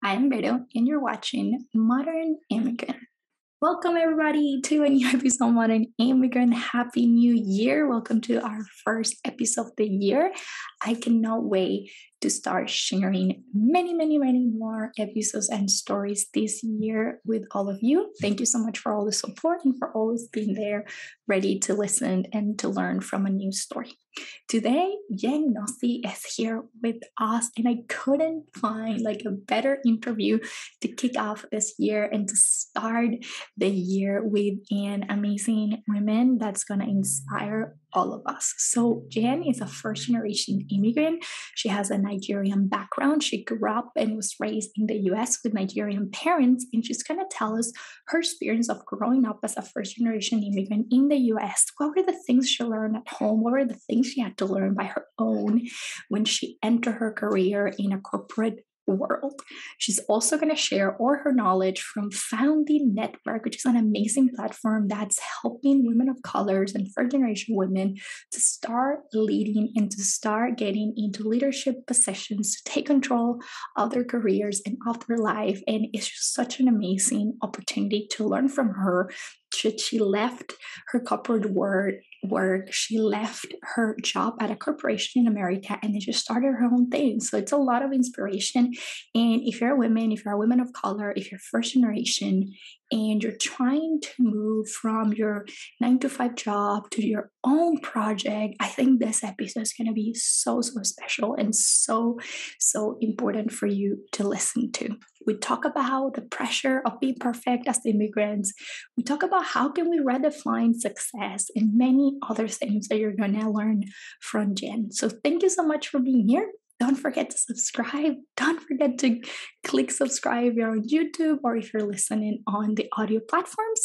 I am Beto, and you're watching Modern Immigrant. Welcome, everybody, to a new episode of Modern Immigrant. Happy New Year. Welcome to our first episode of the year. I cannot wait to start sharing many more episodes and stories this year with all of you. Thank you so much for all the support and for always being there, ready to listen and to learn from a new story. Today, Jen Ngozi is here with us, and I couldn't find a better interview to kick off this year and to start the year with an amazing woman that's going to inspire all of us. So Jen is a first generation immigrant. She has a Nigerian background. She grew up and was raised in the US with Nigerian parents, and she's going to tell us her experience of growing up as a first generation immigrant in the US. What were the things she learned at home? What were the things she had to learn by her own when she entered her career in a corporate world? She's also going to share all her knowledge from founding NetWerk, which is an amazing platform that's helping women of colors and first generation women to start leading and to start getting into leadership positions, to take control of their careers and of their life. And it's just such an amazing opportunity to learn from her. She left her corporate work, she left her job at a corporation in America, and then she started her own thing. So it's a lot of inspiration. And if you're a woman, if you're a woman of color, if you're first generation, and you're trying to move from your 9 to 5 job to your own project, I think this episode is going to be so special and so important for you to listen to. We talk about the pressure of being perfect as immigrants. We talk about how can we redefine success and many other things that you're going to learn from Jen. So thank you so much for being here. Don't forget to subscribe. Don't forget to click subscribe if you're on YouTube or if you're listening on the audio platforms.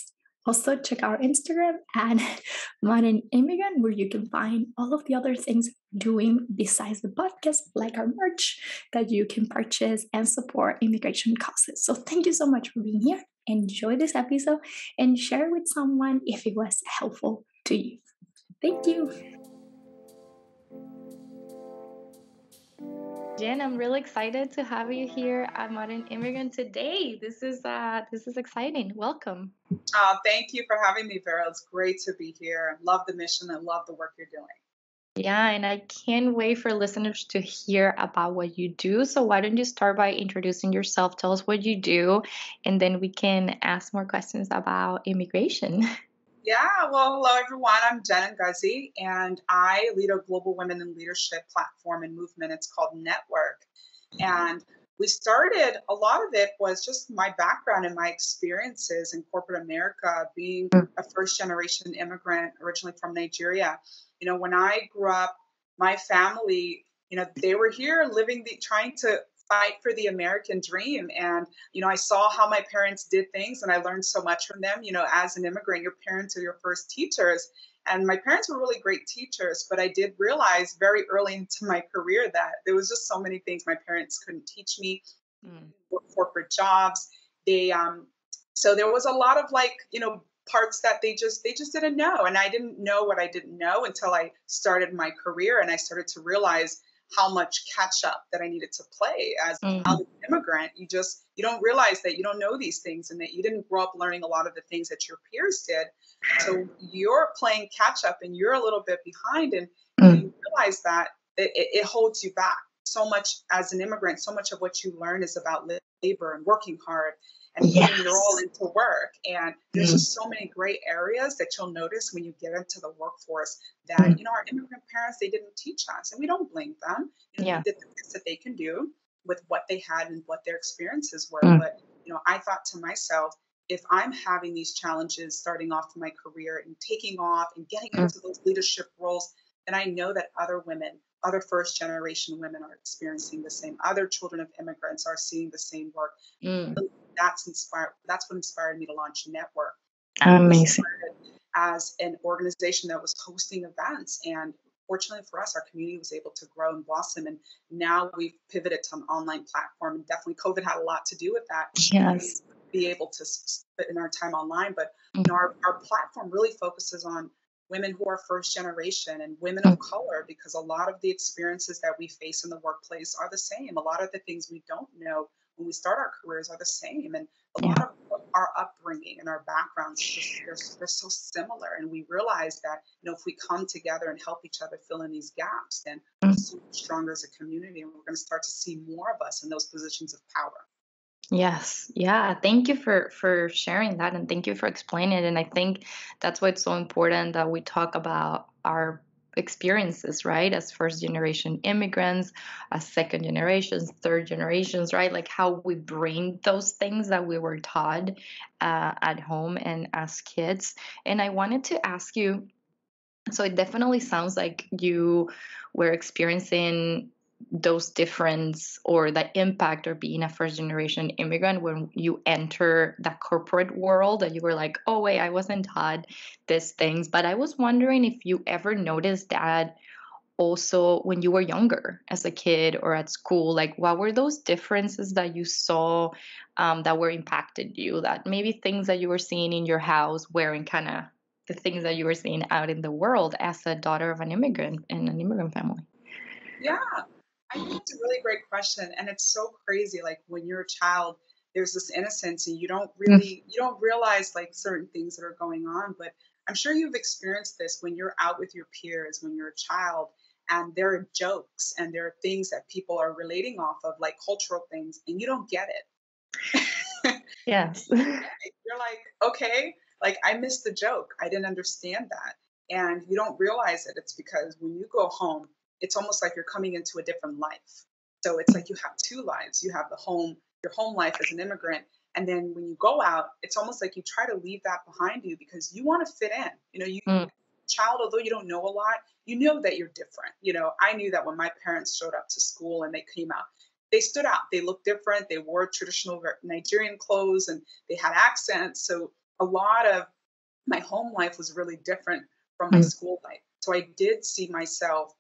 Also, check our Instagram at Modern Immigrant, where you can find all of the other things we're doing besides the podcast, like our merch that you can purchase and support immigration causes. So thank you so much for being here. Enjoy this episode and share it with someone if it was helpful to you. Thank you. Jen, I'm really excited to have you here at Modern Immigrant today. This is exciting. Welcome. Thank you for having me, Vera. It's great to be here. I love the mission and love the work you're doing. Yeah, and I can't wait for listeners to hear about what you do. So why don't you start by introducing yourself? Tell us what you do, and then we can ask more questions about immigration. Yeah, well, hello, everyone. I'm Jen Ngozi, and I lead a global women in leadership platform and movement. It's called NetWerk. And we started, a lot of it was just my background and my experiences in corporate America, being a first generation immigrant originally from Nigeria. You know, when I grew up, my family, they were here living trying to fight for the American dream. And, I saw how my parents did things and I learned so much from them. As an immigrant, your parents are your first teachers. And my parents were really great teachers, but I did realize very early into my career that there was just so many things my parents couldn't teach me. Corporate jobs. So there was a lot of parts that they just didn't know. And I didn't know what I didn't know until I started my career and I started to realize how much catch up that I needed to play as an immigrant. You don't realize that you don't know these things and that you didn't grow up learning a lot of the things that your peers did. So you're playing catch up and you're a little bit behind, and you realize that it holds you back so much as an immigrant. So much of what you learn is about labor and working hard and putting your all into work. And there's just so many great areas that you'll notice when you get into the workforce that, our immigrant parents, they didn't teach us, and we don't blame them. They did the best that they can do with what they had and what their experiences were. But, I thought to myself, if I'm having these challenges starting off in my career and taking off and getting into those leadership roles, then I know that other women, other first generation women are experiencing the same. Other children of immigrants are seeing the same work. That's what inspired me to launch NetWerk. Amazing. As an organization that was hosting events, and fortunately for us, our community was able to grow and blossom. And now we've pivoted to an online platform, and definitely COVID had a lot to do with that. Yes. Be able to spend our time online, but our platform really focuses on women who are first generation and women of color, because a lot of the experiences that we face in the workplace are the same. A lot of the things we don't know, when we start our careers are the same. And a Yeah. lot of our upbringing and our backgrounds is just they're so similar. And we realize that, if we come together and help each other fill in these gaps, then we're Mm. so much stronger as a community, and we're going to start to see more of us in those positions of power. Yes. Yeah. Thank you for sharing that, and thank you for explaining it. And I think that's why it's so important that we talk about our experiences, right? As first generation immigrants, as second generations, third generations, right? Like how we bring those things that we were taught at home and as kids. And I wanted to ask you, so it definitely sounds like you were experiencing those difference or the impact of being a first generation immigrant when you enter the corporate world, that you were like, oh wait, I wasn't taught these things. But I was wondering if you ever noticed that also when you were younger as a kid or at school, like what were those differences that you saw, that were impacted you, that maybe things that you were seeing in your house weren't kind of the things that you were seeing out in the world as a daughter of an immigrant in an immigrant family. Yeah, I think that's a really great question, and it's so crazy. Like when you're a child, there's this innocence, and you don't realize like certain things that are going on. But I'm sure you've experienced this when you're out with your peers when you're a child, and there are jokes and there are things that people are relating off of, like cultural things, and you don't get it. Yes. You're like, okay, like I missed the joke. I didn't understand that. And you don't realize it. It's because when you go home, it's almost like you're coming into a different life. So it's like you have two lives. You have your home life as an immigrant. And then when you go out, it's almost like you try to leave that behind you because you want to fit in. Mm, Child, although you don't know a lot, you know that you're different. I knew that when my parents showed up to school and they came out, they stood out. They looked different. They wore traditional Nigerian clothes and they had accents. So a lot of my home life was really different from my mm, school life. So I did see myself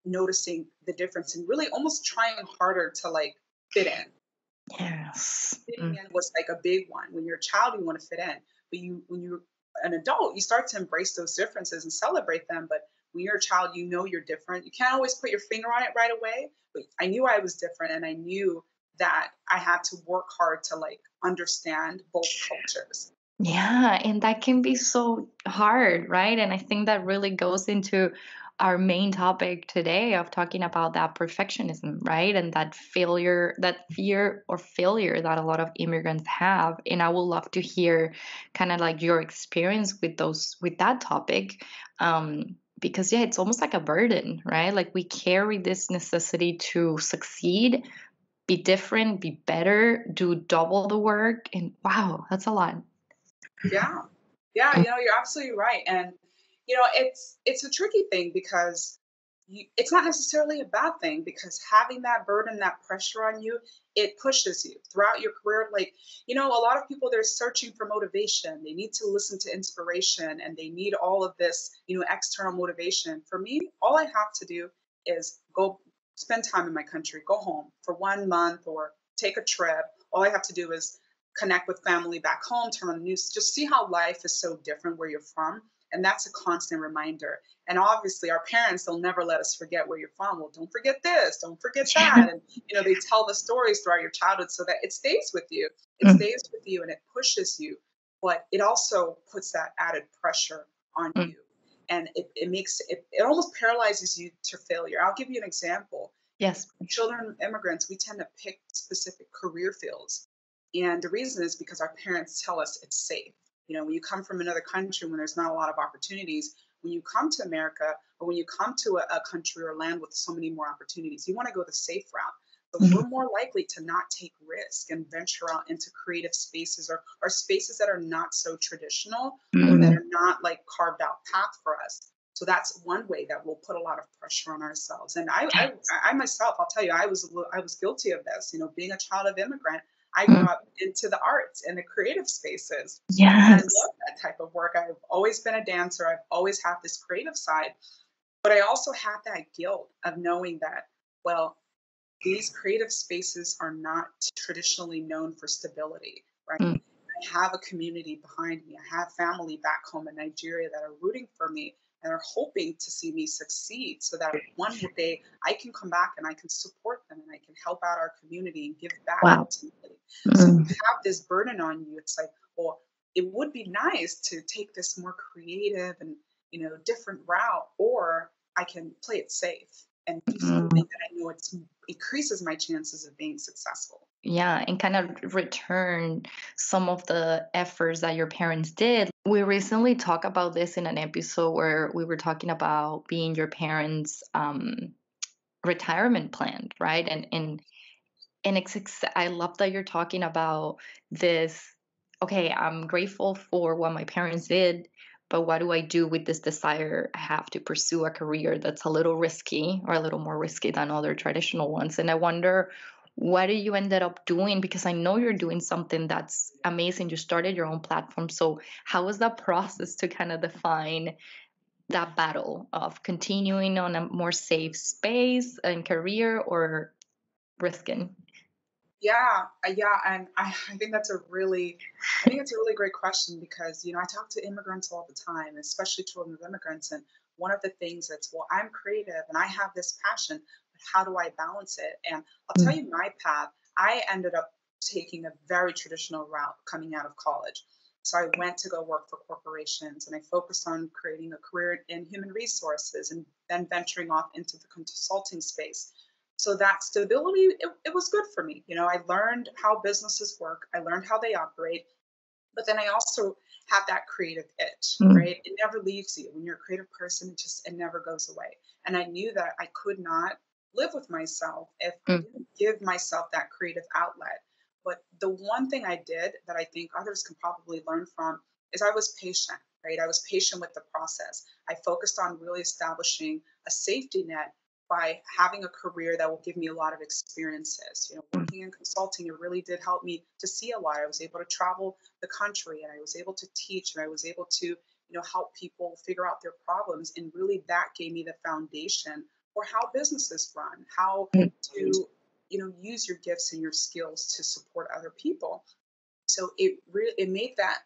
noticing the difference and really almost trying harder to like fit in. yes. Fitting Mm, in was like a big one. When you're a child, you want to fit in, but when you're an adult, you start to embrace those differences and celebrate them. But when you're a child, you're different. You can't always put your finger on it right away, but I knew I was different, and I knew that I had to work hard to like understand both cultures. yeah, and that can be so hard, right? And I think that really goes into our main topic today of talking about that perfectionism, right? And that failure, that fear or failure that a lot of immigrants have. And I would love to hear kind of like your experience with with that topic. Because yeah, it's almost like a burden, right? Like we carry this necessity to succeed, be different, be better, do double the work. And wow, that's a lot. Yeah. Yeah, you're absolutely right. And it's a tricky thing because it's not necessarily a bad thing because having that burden, that pressure on you, it pushes you throughout your career. Like, a lot of people they're searching for motivation. They need to listen to inspiration and they need all of this, external motivation. For me, all I have to do is go spend time in my country, go home for 1 month or take a trip. All I have to do is connect with family back home, turn on the news, just see how life is so different where you're from. And that's a constant reminder. And obviously, our parents, they'll never let us forget where you're from. Well, don't forget this, don't forget that. And, they tell the stories throughout your childhood so that it stays with you. It Mm, stays with you and it pushes you. But it also puts that added pressure on mm. you. And it almost paralyzes you to failure. I'll give you an example. Yes. Children of immigrants, we tend to pick specific career fields. And the reason is because our parents tell us it's safe. When you come from another country, when there's not a lot of opportunities, when you come to America or when you come to a country or land with so many more opportunities, you want to go the safe route. So Mhm, we're more likely to not take risk and venture out into creative spaces or spaces that are not so traditional or that mhm. are not like carved out path for us. So that's one way that we'll put a lot of pressure on ourselves. And Yes. I myself, I'll tell you, I was guilty of this. Being a child of immigrant, I grew Mm. up into the arts and the creative spaces. And I Yes. love that type of work. I've always been a dancer. I've always had this creative side, but I also had that guilt of knowing that, well, these creative spaces are not traditionally known for stability, right? Mm. I have a community behind me. I have family back home in Nigeria that are rooting for me. and they're hoping to see me succeed so that one day I can come back and I can support them and I can help out our community and give back Wow. ultimately. So you Mm, have this burden on you. It's like, well, it would be nice to take this more creative and different route, or I can play it safe and do mm. something that I know increases my chances of being successful. Yeah, and kind of return some of the efforts that your parents did. We recently talked about this in an episode where we were talking about being your parents' retirement plan, right? And I love that you're talking about this. Okay, I'm grateful for what my parents did, but what do I do with this desire I have to pursue a career that's a little risky or a little more risky than other traditional ones? And I wonder, what do you ended up doing? Because I know you're doing something that's amazing. You started your own platform. So how was that process to kind of define that battle of continuing on a more safe space and career or risking? Yeah, yeah, and I think I think it's a really great question because I talk to immigrants all the time, especially children of immigrants, and one of the things that's, well, I'm creative and I have this passion, but how do I balance it? And I'll tell Mm, you my path. I ended up taking a very traditional route coming out of college. So I went to go work for corporations and I focused on creating a career in human resources and then venturing off into the consulting space. So that stability, it was good for me. I learned how businesses work, I learned how they operate, but then I also have that creative itch, mm, right? It never leaves you. When you're a creative person, it never goes away. And I knew that I could not live with myself if I mm, didn't give myself that creative outlet. But the one thing I did that I think others can probably learn from is I was patient, right? I was patient with the process. I focused on really establishing a safety net by having a career that will give me a lot of experiences. mm, Working in consulting, it really did help me to see a lot. I was able to travel the country and I was able to teach and I was able to help people figure out their problems, and really that gave me the foundation for how businesses run, how mm, to use your gifts and your skills to support other people. So it made that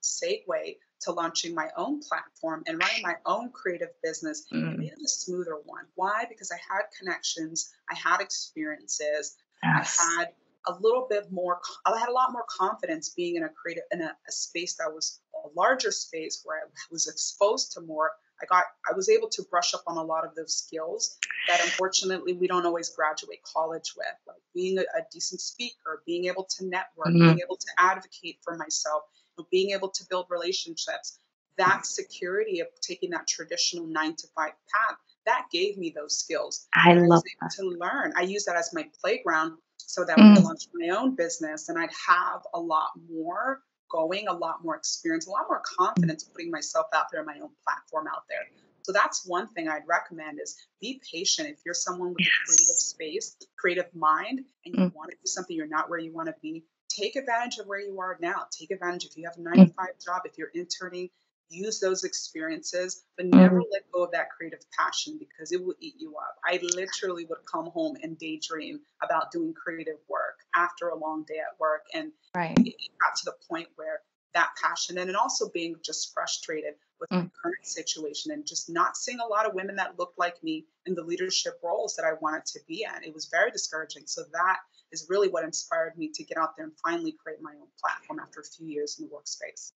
segue to launching my own platform and running my own creative business. It made mm. it a smoother one. Why? Because I had connections, I had experiences, I Yes. had a little bit more. I had a lot more confidence being in a creative in a space that was a larger space where I was exposed to more. I was able to brush up on a lot of those skills that unfortunately we don't always graduate college with, like being a decent speaker, being able to network, Mm, being able to advocate for myself, being able to build relationships. That security of taking that traditional 9 to 5 path, that gave me those skills I that I was love able that. to learn. I used that as my playground so that when I Mm, launched my own business, and I'd have a lot more going, a lot more experience, a lot more mm, confidence putting myself out there, my own platform out there. So that's one thing I'd recommend is be patient. If you're someone with a creative yes. space, creative mind, and you Mm, want to do something, you're not where you want to be, take advantage of where you are now. Take advantage if you have a nine to mm, five job, if you're interning, use those experiences, but never mm. let go of that creative passion because it will eat you up. I literally would come home and daydream about doing creative work after a long day at work. And Right. it got to the point where that passion and then also being just frustrated with my Mm. current situation and just not seeing a lot of women that looked like me in the leadership roles that I wanted to be in. It was very discouraging. So that is really what inspired me to get out there and finally create my own platform after a few years in the workspace.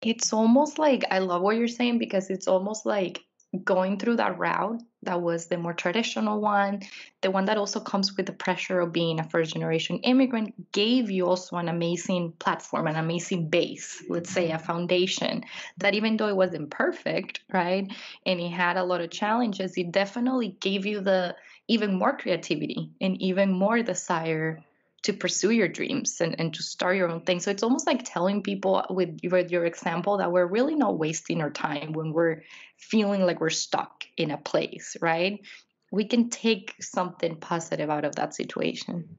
It's almost like I love what you're saying because it's almost like going through that route that was the more traditional one, the one that also comes with the pressure of being a first generation immigrant, gave you also an amazing platform, an amazing base, let's say a foundation that even though it wasn't perfect, right? And it had a lot of challenges, it definitely gave you the even more creativity and even more desire to pursue your dreams and to start your own thing. So it's almost like telling people with your example that we're really not wasting our time when we're feeling like we're stuck in a place, right? We can take something positive out of that situation.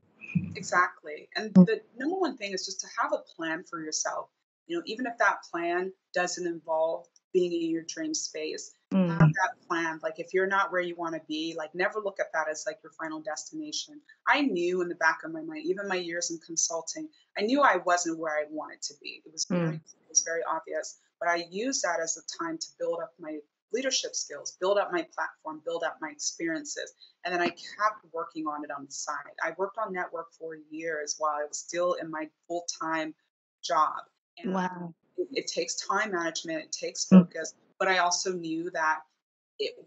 Exactly. And the number one thing is just to have a plan for yourself. Even if that plan doesn't involve being in your dream space, have Mm, that plan. Like if you're not where you want to be, like never look at that as like your final destination. I knew in the back of my mind, even my years in consulting, I knew I wasn't where I wanted to be. It was mm, very obvious. But I used that as a time to build up my leadership skills, build up my platform, build up my experiences. And then I kept working on it on the side. I worked on NetWerk for years while I was still in my full time job. And Wow. it takes time management, it takes Mm, focus. But I also knew that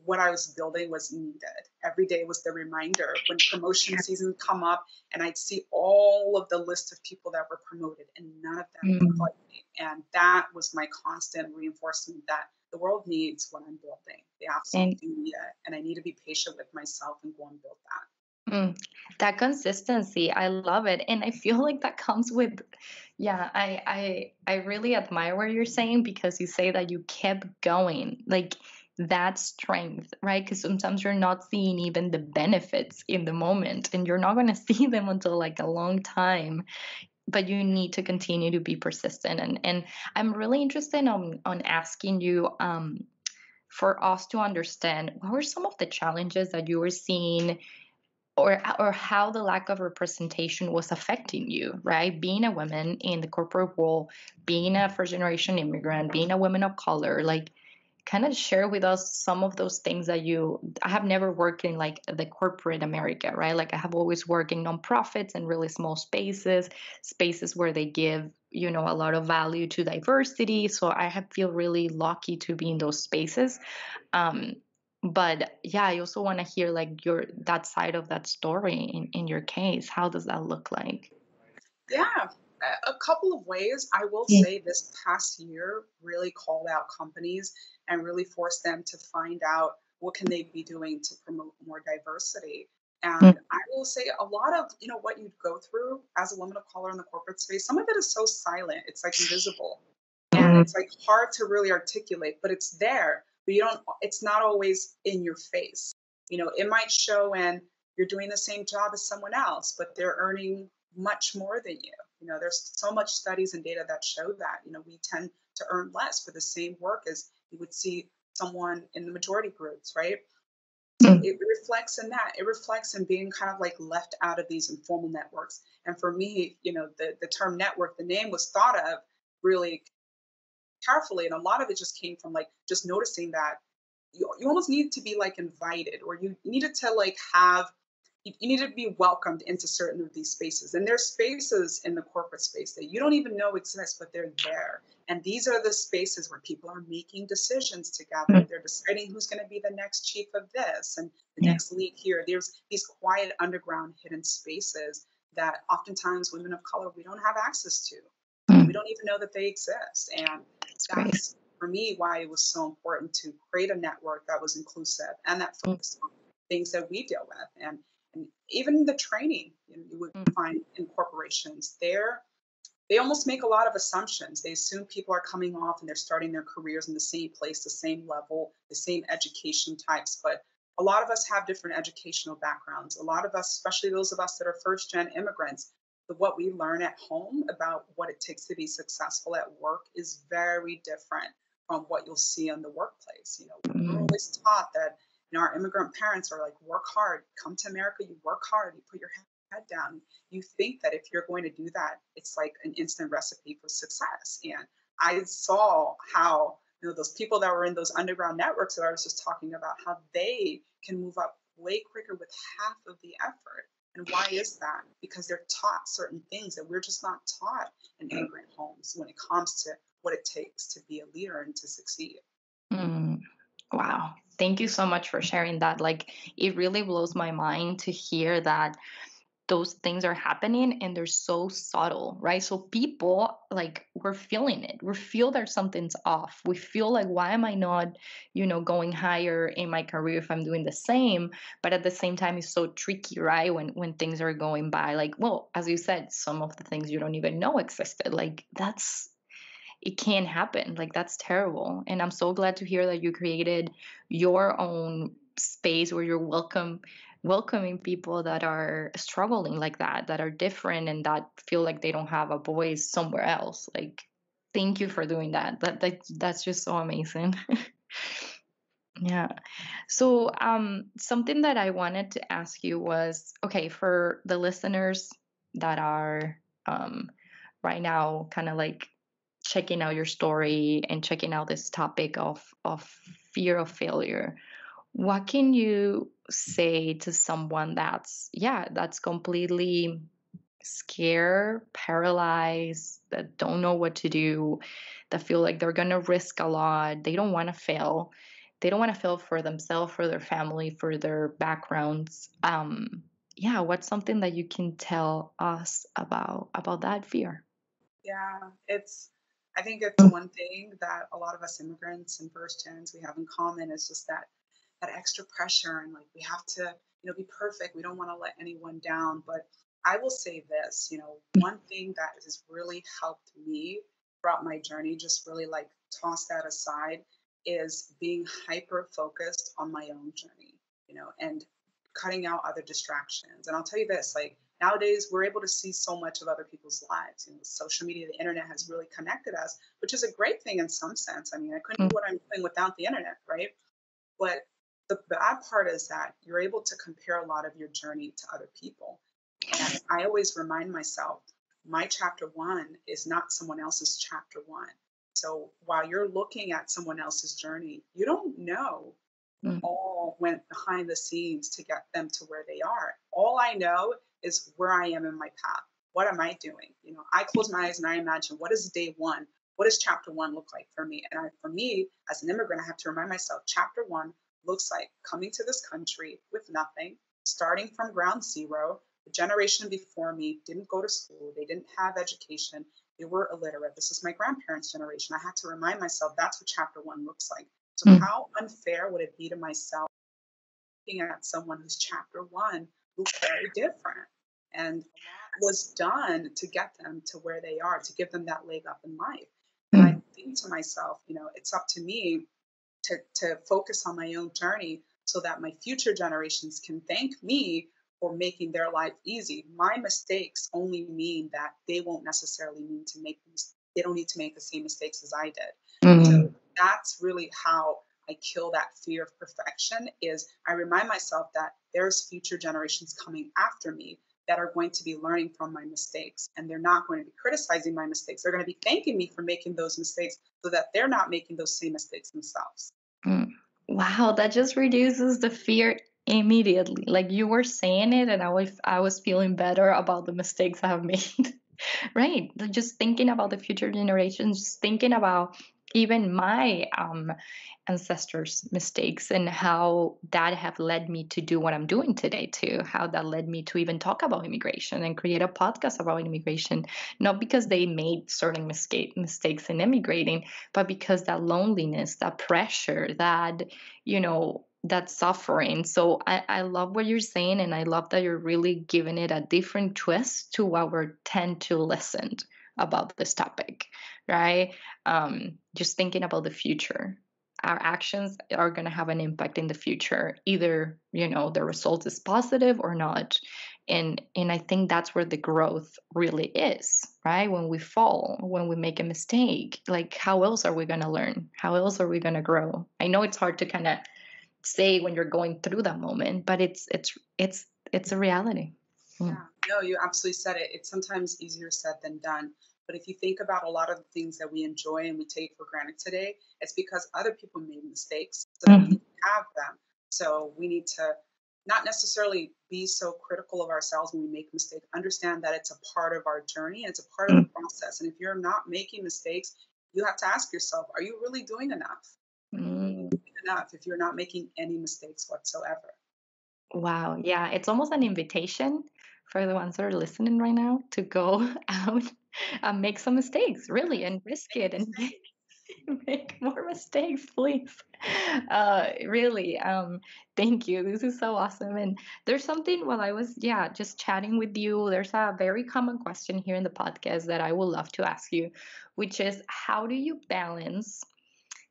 what I was building was needed. Every day was the reminder when promotion yeah. season would come up and I'd see all of the list of people that were promoted and none of them looked Mm. like me. And that was my constant reinforcement that the world needs what I'm building. They absolutely And do need it. And I need to be patient with myself and go and build that. mm, that consistency, I love it. And I feel like that comes with, yeah, I really admire what you're saying because you say that you kept going. Like that strength, right? Because sometimes you're not seeing even the benefits in the moment and you're not going to see them until like a long time, but you need to continue to be persistent. And I'm really interested on asking you for us to understand what were some of the challenges that you were seeing or how the lack of representation was affecting you, right? Being a woman in the corporate world, being a first generation immigrant, being a woman of color, like kind of share with us some of those things that I have never worked in like the corporate America, right? Like I have always worked in nonprofits and really small spaces where they give, a lot of value to diversity. So I have feel really lucky to be in those spaces. um, but yeah, I also want to hear like your that side of that story in your case. How does that look like? Yeah, a couple of ways. I will Mm, say this past year really called out companies and really forced them to find out what can they be doing to promote more diversity. mm, And I will say a lot of, what you'd go through as a woman of color in the corporate space, some of it is so silent. It's like invisible. And mm, it's like hard to really articulate, but it's there. But it's not always in your face. It might show when you're doing the same job as someone else, but they're earning much more than you. There's so much studies and data that show that. We tend to earn less for the same work as you would see someone in the majority groups, right? So mm, it reflects in that. It reflects in being kind of like left out of these informal networks. And for me, the term network, the name was thought of really carefully. And a lot of it just came from like just noticing that you almost need to be like invited or you needed to like have you need to be welcomed into certain of these spaces. And there's spaces in the corporate space that you don't even know exist, but they're there. And these are the spaces where people are making decisions together. mm. They're deciding who's going to be the next chief of this and the Yeah. next lead here. There's these quiet underground hidden spaces that oftentimes women of color we don't have access to. We Mm, don't even know that they exist. And that's great. that's for me why it was so important to create a network that was inclusive and that Mm, focused on things that we deal with. And even the training you would mm, find in corporations, they almost make a lot of assumptions. They assume people are coming off and they're starting their careers in the same place, the same level, the same education types. But a lot of us have different educational backgrounds. A lot of us, especially those of us that are first gen immigrants, what we learn at home about what it takes to be successful at work is very different from what you'll see in the workplace. We're mm, always taught that our immigrant parents are like, work hard, come to America, you work hard, you put your head down. You think that if you're going to do that, it's like an instant recipe for success. And I saw how, those people that were in those underground networks that I was just talking about, how they can move up way quicker with half of the effort. And why is that? Because they're taught certain things that we're just not taught in immigrant homes when it comes to what it takes to be a leader and to succeed. mm. Wow. Thank you so much for sharing that. Like, it really blows my mind to hear that those things are happening and they're so subtle, right? So people like we're feeling it. We feel that something's off. We feel like why am I not, going higher in my career if I'm doing the same? But at the same time it's so tricky, right? When things are going by like, well, as you said, some of the things you don't even know existed. Like it can't happen. Like that's terrible. And I'm so glad to hear that you created your own space where you're welcoming people that are struggling like that are different and that feel like they don't have a voice somewhere else. Like thank you for doing that. That's just so amazing. Yeah. So something that I wanted to ask you was okay, for the listeners that are right now kind of like checking out your story and checking out this topic of fear of failure, what can you say to someone that's completely scared, paralyzed, that don't know what to do, that feel like they're going to risk a lot, they don't want to fail. They don't want to fail for themselves, for their family, for their backgrounds. Yeah, what's something that you can tell us about that fear? Yeah, I think it's one thing that a lot of us immigrants and first gens we have in common is just that extra pressure and like we have to, be perfect. We don't want to let anyone down. But I will say this, one thing that has really helped me throughout my journey, just really like toss that aside, is being hyper focused on my own journey, and cutting out other distractions. And I'll tell you this, like nowadays we're able to see so much of other people's lives. Social media, the internet has really connected us, which is a great thing in some sense. I mean, I couldn't do what I'm doing without the internet, right? But the bad part is that you're able to compare a lot of your journey to other people. And I always remind myself, my chapter one is not someone else's chapter one. So while you're looking at someone else's journey, you don't know Mm, all went behind the scenes to get them to where they are. All I know is where I am in my path. What am I doing? I close my eyes and I imagine what is day one? What does chapter one look like for me? And for me, as an immigrant, I have to remind myself chapter one looks like coming to this country with nothing, starting from ground zero. The generation before me didn't go to school, they didn't have education, they were illiterate. This is my grandparents' generation. I had to remind myself that's what chapter one looks like. So, mm, how unfair would it be to myself looking at someone whose chapter one looked very different? And a lot was done to get them to where they are, to give them that leg up in life. And I mm, think to myself, it's up to me to focus on my own journey so that my future generations can thank me for making their life easy. My mistakes only mean that they won't necessarily need to they don't need to make the same mistakes as I did. So mm, that's really how I kill that fear of perfection is I remind myself that there's future generations coming after me that are going to be learning from my mistakes and they're not going to be criticizing my mistakes. They're going to be thanking me for making those mistakes so that they're not making those same mistakes themselves. mm. Wow, that just reduces the fear immediately. Like you were saying it, and I was feeling better about the mistakes I have made. Right. Just thinking about the future generations, just thinking about even my ancestors' mistakes and how that have led me to do what I'm doing today too. How that led me to even talk about immigration and create a podcast about immigration, not because they made certain mistakes in immigrating, but because that loneliness, that pressure, that suffering. So I love what you're saying, and I love that you're really giving it a different twist to what we tend to listen about this topic, right? Just thinking about the future. Our actions are going to have an impact in the future. Either the result is positive or not, and I think that's where the growth really is, right? When we fall, when we make a mistake, like how else are we going to learn? How else are we going to grow? I know it's hard to kind of say when you're going through that moment, but it's a reality. Mm. Yeah, no, you absolutely said it. It's sometimes easier said than done. But if you think about a lot of the things that we enjoy and we take for granted today, it's because other people made mistakes so that we Mhm. have them. So we need to not necessarily be so critical of ourselves when we make mistakes. Understand that it's a part of our journey and it's a part of the process. And if you're not making mistakes, you have to ask yourself, are you really doing enough? Are you Mm. doing enough if you're not making any mistakes whatsoever? Wow. Yeah, it's almost an invitation for the ones that are listening right now to go out and make some mistakes, really, and risk Make it and mistakes. make more mistakes, please. Really. Thank you. This is so awesome. And there's something while I was, yeah, just chatting with you, there's a very common question here in the podcast that I would love to ask you, which is how do you balance,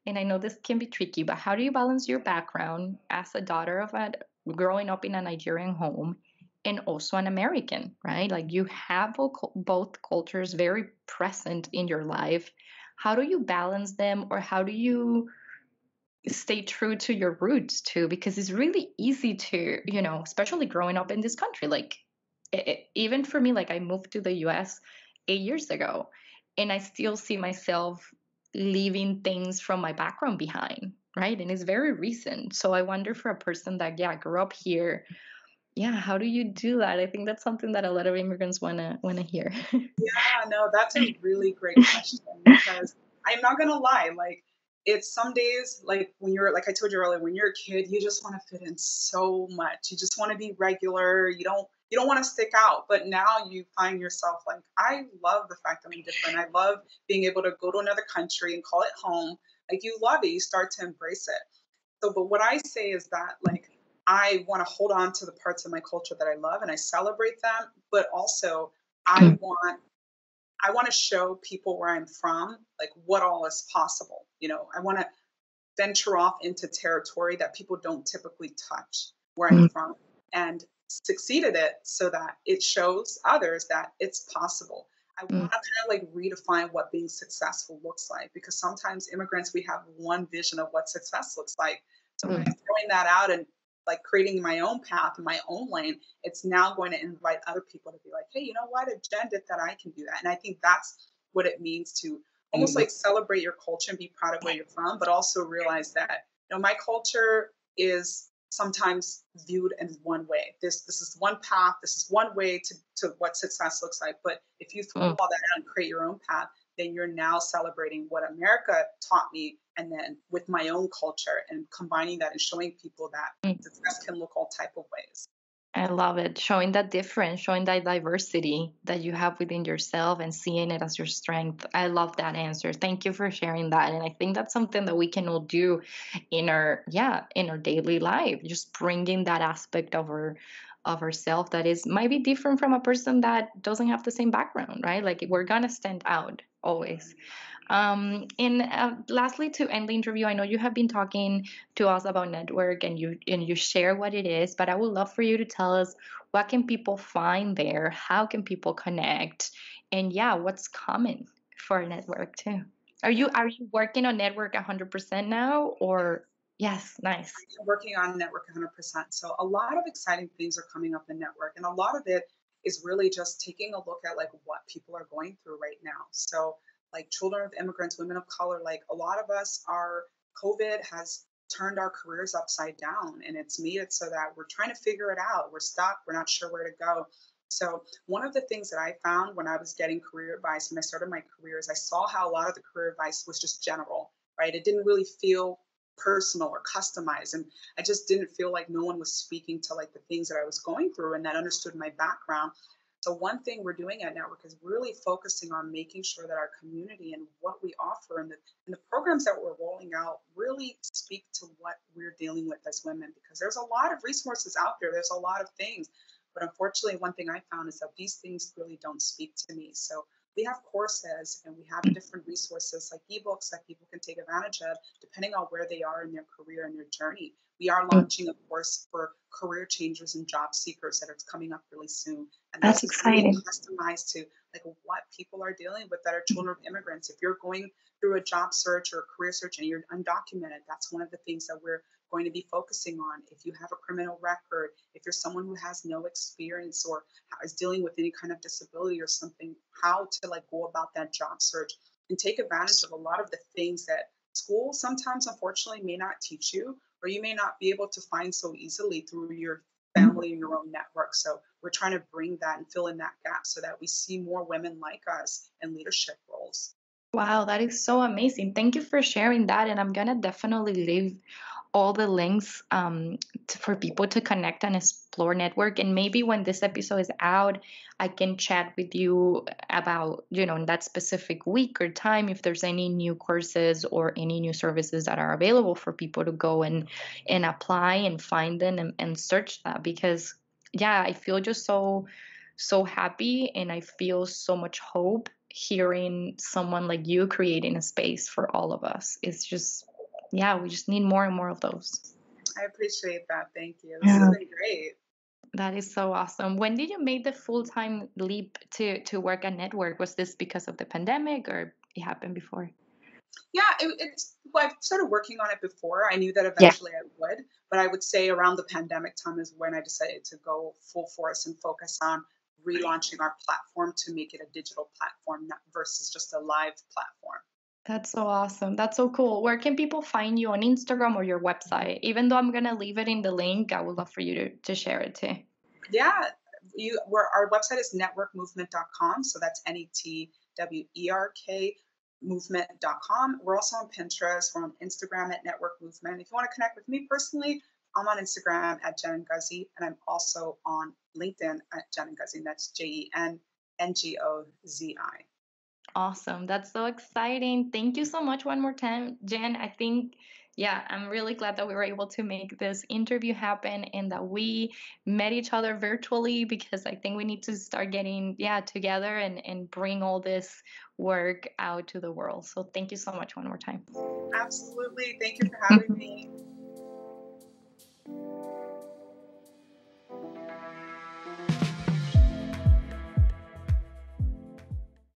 and I know this can be tricky, but how do you balance your background as a daughter of a growing up in a Nigerian home and also an American, right? Like you have both cultures very present in your life. How do you balance them, or how do you stay true to your roots too? Because it's really easy to, especially growing up in this country. Like even for me, like I moved to the US 8 years ago, and I still see myself leaving things from my background behind. right? And it's very recent. So I wonder for a person that, yeah, grew up here, yeah, how do you do that? I think that's something that a lot of immigrants wanna hear. Yeah, no, that's a really great question because I'm not gonna lie, like it's some days like when you're like I told you earlier, when you're a kid, you just want to fit in so much. You just want to be regular. You don't want to stick out. But now you find yourself like, I love the fact that I'm different. I love being able to go to another country and call it home. Like you love it. You start to embrace it. So, but what I say is that like I want to hold on to the parts of my culture that I love and I celebrate them, but also I want I want to show people where I'm from, like what all is possible. I want to venture off into territory that people don't typically touch where I'm from and succeed at it so that it shows others that it's possible. I want to kind of like redefine what being successful looks like because sometimes immigrants, we have one vision of what success looks like. So by throwing that out and like creating my own path and my own lane, it's now going to invite other people to be like, hey, you know what? If Jen did that, I can do that. And I think that's what it means to almost like celebrate your culture and be proud of where you're from, but also realize that my culture is sometimes viewed in one way. This is one path. This is one way to what success looks like. But if you throw all that out and create your own path, then you're now celebrating what America taught me, and then with my own culture and combining that and showing people that success can look all type of ways. I love it. Showing that difference, showing that diversity that you have within yourself and seeing it as your strength. I love that answer. Thank you for sharing that. And I think that's something that we can all do in our daily life, just bringing that aspect of ourself that is might be different from a person that doesn't have the same background, right? Like we're gonna stand out always. And lastly, to end the interview, I know you have been talking to us about NetWerk and you share what it is, but I would love for you to tell us what can people find there, how can people connect, and yeah, what's common for NetWerk too. Are you working on NetWerk 100% now, or yes, nice. Working on NetWerk 100%. So a lot of exciting things are coming up in NetWerk, and a lot of it is really just taking a look at like what people are going through right now. So like children of immigrants, women of color, like a lot of us are COVID has turned our careers upside down, and it's made it so that we're trying to figure it out. We're stuck. We're not sure where to go. So one of the things that I found when I was getting career advice when I started my career is I saw how a lot of the career advice was just general, right? It didn't really feel personal or customized, and I just didn't feel like no one was speaking to like the things that I was going through and that understood my background. So one thing we're doing at NetWerk is really focusing on making sure that our community and what we offer and the programs that we're rolling out really speak to what we're dealing with as women, because there's a lot of resources out there, there's a lot of things, but unfortunately one thing I found is that these things really don't speak to me. So we have courses and we have different resources like ebooks that people can take advantage of depending on where they are in their career and their journey. We are launching a course for career changers and job seekers that are coming up really soon. And That's this is really exciting. customized to like what people are dealing with that are children of immigrants. If you're going through a job search or a career search and you're undocumented, that's one of the things that we're going to be focusing on. If you have a criminal record, if you're someone who has no experience or is dealing with any kind of disability or something, how to like go about that job search and take advantage of a lot of the things that school sometimes unfortunately may not teach you, or you may not be able to find so easily through your family and your own network. So we're trying to bring that and fill in that gap so that we see more women like us in leadership roles. Wow, that is so amazing. Thank you for sharing that. And I'm going to definitely leave all the links for people to connect and explore NetWerk. And maybe when this episode is out, I can chat with you about, in that specific week or time, if there's any new courses or any new services that are available for people to go and apply and find them and search that. Because, yeah, I feel just so happy and I feel so much hope hearing someone like you creating a space for all of us. It's just, yeah, we just need more and more of those. I appreciate that. Thank you. This has Yeah. been great. That is so awesome. When did you make the full-time leap to work at NetWerk? Was this because of the pandemic or it happened before? Yeah, it's well, I've started working on it before. I knew that Yeah. eventually I would, but I would say around the pandemic time is when I decided to go full force and focus on relaunching our platform to make it a digital platform, not versus just a live platform. That's so awesome. That's so cool. Where can people find you on Instagram or your website? Even though I'm gonna leave it in the link, I would love for you to share it too. Yeah, our website is networkmovement.com. So that's NETWERK movement.com. We're also on Pinterest. We're on Instagram at Network Movement. If you want to connect with me personally, I'm on Instagram at Jen Ngozi, and I'm also on LinkedIn at Jen Ngozi. And that's JenNgozi. Awesome. That's so exciting. Thank you so much one more time, Jen. I think, yeah, I'm really glad that we were able to make this interview happen and that we met each other virtually because I think we need to start getting, yeah, together and bring all this work out to the world. So thank you so much one more time. Absolutely. Thank you for having me.